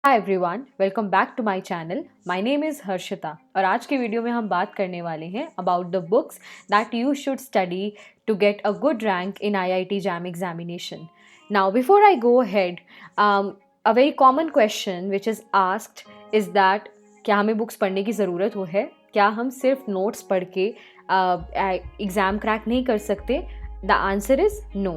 Hi everyone, welcome back to my channel. My name is Harshita और आज के video में हम बात करने वाले हैं about the books that you should study to get a good rank in IIT JAM examination. Now before I go ahead, a very common question which is asked is that क्या हमें books पढ़ने की ज़रूरत हो है? क्या हम सिर्फ नोट्स पढ़ के एग्ज़ाम क्रैक नहीं कर सकते? The answer is no.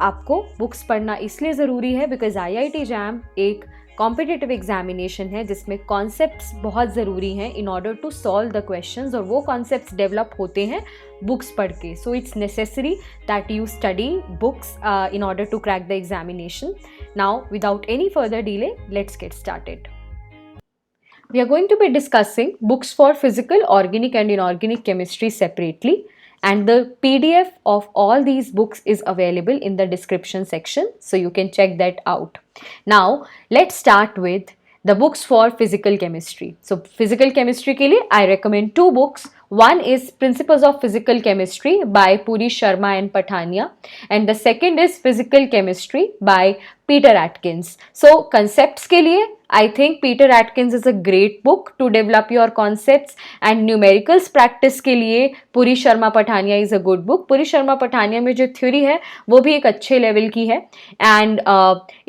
आपको बुक्स पढ़ना इसलिए ज़रूरी है बिकॉज IIT JAM एक कॉम्पिटिटिव एग्जामिनेशन है जिसमें कॉन्सेप्ट्स बहुत ज़रूरी हैं in order to solve the questions, और वो कॉन्सेप्ट्स डेवलप होते हैं बुक्स पढ़ के। So it's necessary that you study books in order to crack the examination. Now without any further delay, let's get started. We are going to be discussing books for physical, organic and inorganic chemistry separately, and the PDF of all these books is available in the description section, so you can check that out. Now let's start with the books for physical chemistry. So physical chemistry के लिए I recommend two books. One is Principles of Physical Chemistry by Puri Sharma and Pathania, and the second is Physical Chemistry by Peter Atkins. So concepts के लिए I think Peter Atkins is a great book to develop your concepts, and numericals practice के लिए Puri Sharma Pathania is a good book. Puri Sharma Pathania में जो theory है वो भी एक अच्छे लेवल की है. And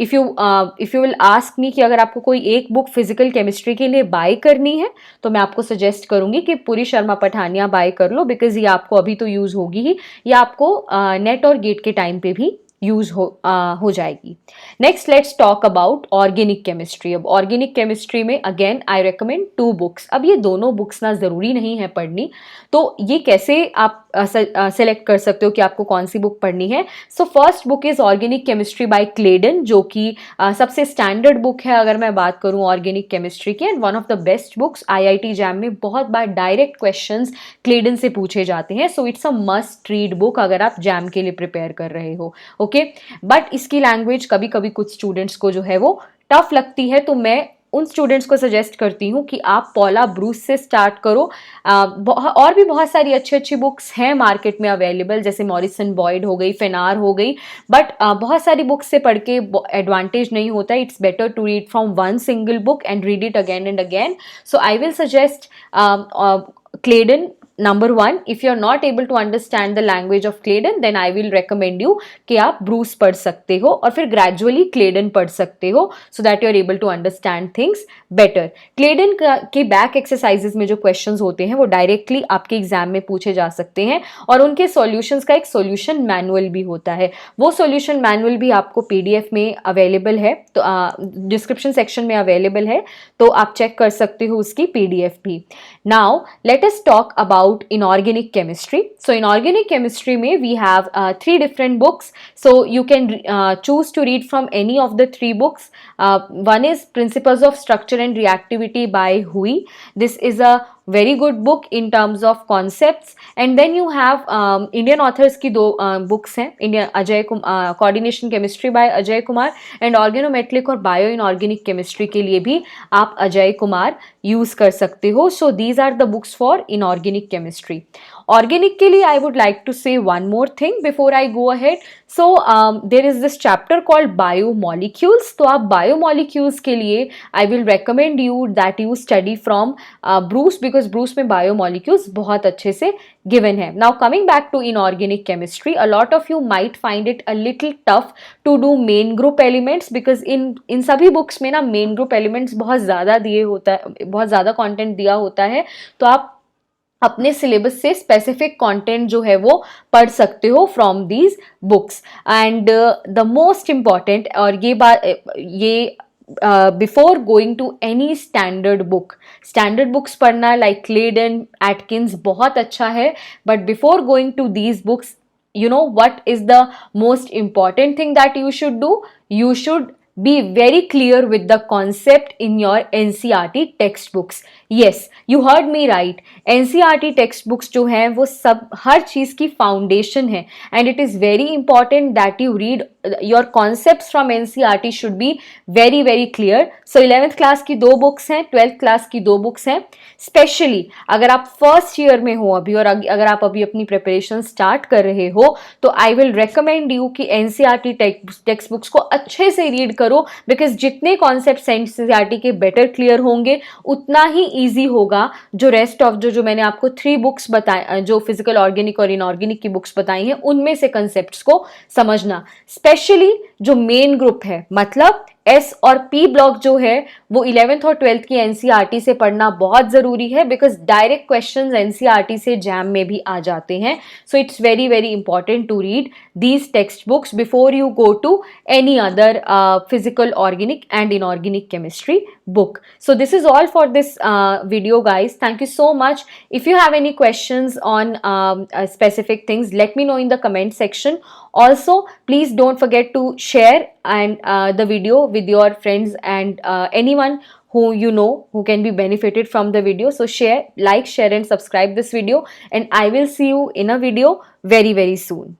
if you will ask me कि अगर आपको कोई एक बुक फिजिकल केमिस्ट्री के लिए बाय करनी है तो मैं आपको सजेस्ट करूंगी कि पुरी शर्मा पठानिया बाय कर लो, बिकॉज ये आपको अभी तो यूज़ होगी ही, ये आपको नेट और गेट के टाइम पे भी यूज हो जाएगी. Next let's talk about organic chemistry. अब ऑर्गेनिक केमिस्ट्री में again I recommend two books. अब ये दोनों बुक्स ना ज़रूरी नहीं है पढ़नी, तो ये कैसे आप सेलेक्ट कर सकते हो कि आपको कौन सी बुक पढ़नी है? So first book is organic chemistry by Clayden, जो कि सबसे स्टैंडर्ड बुक है अगर मैं बात करूँ ऑर्गेनिक केमिस्ट्री की, and one of the best books. IIT JAM में बहुत बार डायरेक्ट क्वेश्चंस क्लेडन से पूछे जाते हैं, so it's a must read book अगर आप JAM के लिए प्रिपेयर कर रहे हो. ओके, बट इसकी लैंग्वेज कभी कभी कुछ स्टूडेंट्स को जो है वो टफ लगती है, तो मैं उन स्टूडेंट्स को सजेस्ट करती हूँ कि आप पॉला ब्रूस से स्टार्ट करो. और भी बहुत सारी अच्छी अच्छी बुक्स हैं मार्केट में अवेलेबल, जैसे मॉरिसन बॉयड हो गई, फेनार हो गई, बट बहुत सारी बुक्स से पढ़ के एडवांटेज नहीं होता है. It's better to read from one single book and read it again and again. So I will suggest Clayden. Number one, if you are not able to understand the language of Claydon, then I will recommend you कि आप Bruce पढ़ सकते हो और फिर gradually क्लेडन पढ़ सकते हो, so that you are able to understand things better. क्लेडन के बैक एक्सरसाइजेज में जो क्वेश्चंस होते हैं वो डायरेक्टली आपके एग्जाम में पूछे जा सकते हैं, और उनके सॉल्यूशंस का एक सॉल्यूशन मैनुअल भी होता है. वो सॉल्यूशन मैनुअल भी आपको PDF में अवेलेबल है, तो डिस्क्रिप्शन सेक्शन में अवेलेबल है, तो आप चेक कर सकते हो उसकी PDF भी. Now let us talk about inorganic chemistry. So inorganic chemistry में we have three different books, so you can choose to read from any of the three books. One is Principles of Structure and Reactivity by Hui. This is a very good book in terms of concepts. And then you have Indian authors की दो books हैं, Indian Ajay Coordination Chemistry by Ajay Kumar, and Organometallic और Bio Inorganic Chemistry के लिए भी आप Ajay Kumar use कर सकते हो. So these are the books for inorganic chemistry. Organic के लिए I would like to say one more thing before I go ahead. So there is this chapter called biomolecules. तो आप biomolecules के लिए I will recommend you that you study from Bruce, because Bruce में biomolecules बहुत अच्छे से given है. Now coming back to inorganic chemistry, a lot of you might find it a little tough to do main group elements, because इन सभी books में ना main group elements बहुत ज़्यादा दिए होता है, बहुत ज़्यादा content दिया होता है, तो आप अपने सिलेबस से स्पेसिफिक कंटेंट जो है वो पढ़ सकते हो from these books. And the most important, और ये before going to any standard books पढ़ना लाइक क्लेडन, एटकिंस बहुत अच्छा है, but before going to these books, you know what is the most important thing that you should do? You should be very clear with the concept in your NCERT textbooks. Yes, you heard me right. NCERT textbooks जो हैं वो सब हर चीज़ की foundation है, and it is very important that you read your concepts from NCERT should be very very clear. So 11th class की दो books हैं, 12th class की दो बुक्स हैं. स्पेशली अगर आप फर्स्ट ईयर में हो अभी, और अगर आप अभी अपनी प्रिपरेशन स्टार्ट कर रहे हो, तो आई विल रिकमेंड यू कि NCERT टेक्स्ट बुक्स को अच्छे से रीड करो, बिकॉज जितने कॉन्सेप्ट एनसीईआरटी के बेटर क्लियर होंगे उतना ही ईजी होगा जो रेस्ट ऑफ जो मैंने आपको 3 बुक्स बताए, जो फिजिकल ऑर्गेनिक और इनऑर्गेनिक की बुक्स बताई हैं, उनमें से कंसेप्ट्स को समझना। स्पेशली जो मेन ग्रुप है, मतलब एस और पी ब्लॉक जो है, वो 11th और 12th की एनसीईआरटी से पढ़ना बहुत जरूरी है, बिकॉज डायरेक्ट क्वेश्चंस एनसीईआरटी से जैम में भी आ जाते हैं। So it's very very important to read these textbooks before you go to any other physical, organic and inorganic chemistry book. So this is all for this video, guys. Thank you so much. If you have any questions on specific things, let me know in the comment section. Also, please don't forget to share and the video with your friends and anyone who you know who can be benefited from the video. So share, like, share and subscribe this video, and I will see you in a video very very soon.